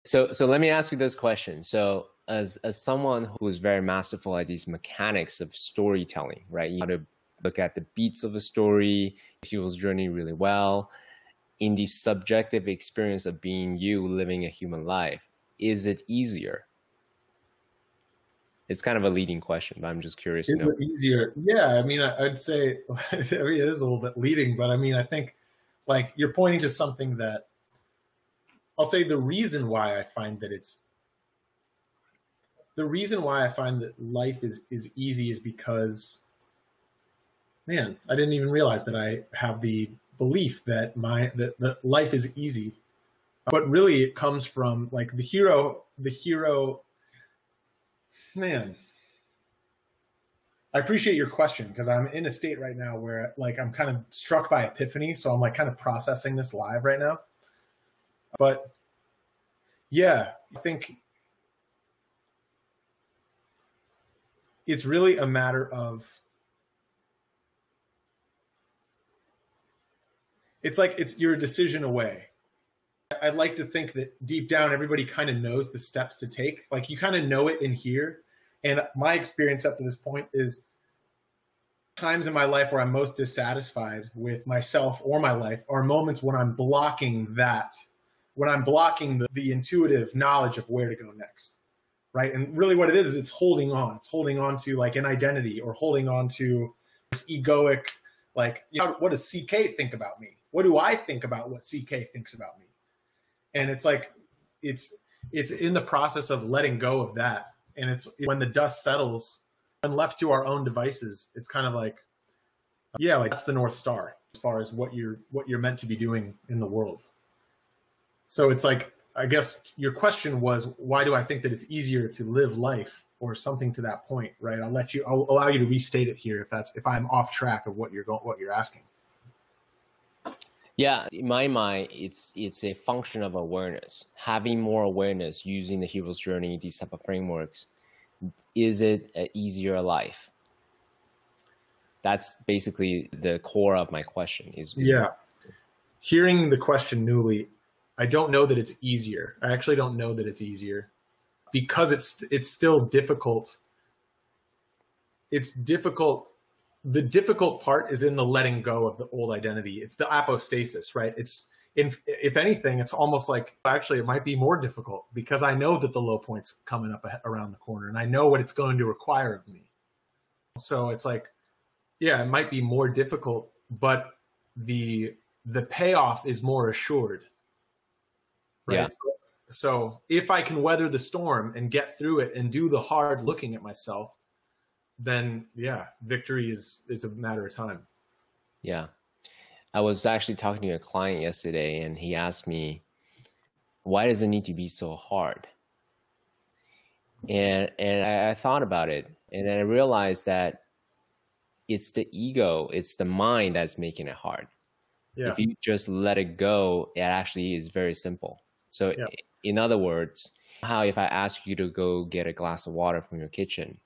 So let me ask you this question. So as someone who is very masterful at these mechanics of storytelling, right? You have to look at the beats of a story, people's journey really well. In the subjective experience of being you living a human life, is it easier? It's kind of a leading question, but I'm just curious to Is know. it easier? Yeah, I mean, I'd say, I mean, it is a little bit leading, but I mean, I think like you're pointing to something that I'll say the reason why I find that life is easy is because, man, I didn't even realize that I have the belief that that life is easy. But really it comes from like the hero, man. I appreciate your question because I'm in a state right now where like I'm kind of struck by epiphany, so I'm like kind of processing this live right now. But yeah, I think it's really a matter of it's like it's you're a decision away. I'd like to think that deep down everybody kind of knows the steps to take. Like you kind of know it in here. And my experience up to this point is times in my life where I'm most dissatisfied with myself or my life are moments when I'm blocking that, when I'm blocking the intuitive knowledge of where to go next. Right. And really what it is it's holding on. It's holding on to like an identity or holding on to this egoic, like, you know, what does CK think about me? What do I think about what CK thinks about me? And it's like, it's in the process of letting go of that. And it's when the dust settles and left to our own devices, it's kind of like, yeah, like that's the North Star as far as what you're meant to be doing in the world. So it's like, I guess your question was, why do I think that it's easier to live life or something to that point, right? I'll allow you to restate it here if I'm off track of what you're asking. Yeah, in my mind, it's a function of awareness. Having more awareness using the hero's journey, these type of frameworks, is it an easier life? That's basically the core of my question. Yeah. Hearing the question newly, I don't know that it's easier. I actually don't know that it's easier because it's still difficult. It's difficult. The difficult part is in the letting go of the old identity. It's the apostasis, right? If anything, it's almost like actually it might be more difficult because I know that the low point's coming up around the corner and I know what it's going to require of me. So it's like, yeah, it might be more difficult, but the payoff is more assured, right? Yeah. So if I can weather the storm and get through it and do the hard looking at myself, then yeah, victory is a matter of time. Yeah. I was actually talking to a client yesterday and he asked me, why does it need to be so hard? And I thought about it and then I realized that it's the ego, it's the mind that's making it hard. Yeah. If you just let it go, it actually is very simple. So Yeah. in other words, how if I ask you to go get a glass of water from your kitchen,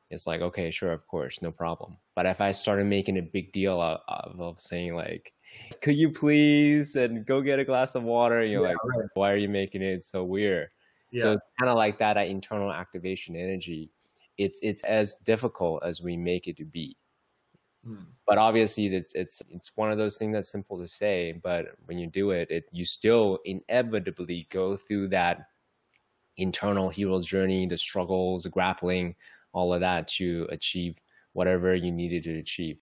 it's like, okay, sure, of course, no problem. But if I started making a big deal of saying like, could you please and go get a glass of water? You're Yeah, like, right. why are you making it so weird? So Yeah. it's kind of like that internal activation energy. It's as difficult as we make it to be. But obviously it's one of those things that's simple to say, but when you do it, you still inevitably go through that internal hero's journey, the struggles, the grappling, all of that to achieve whatever you needed to achieve.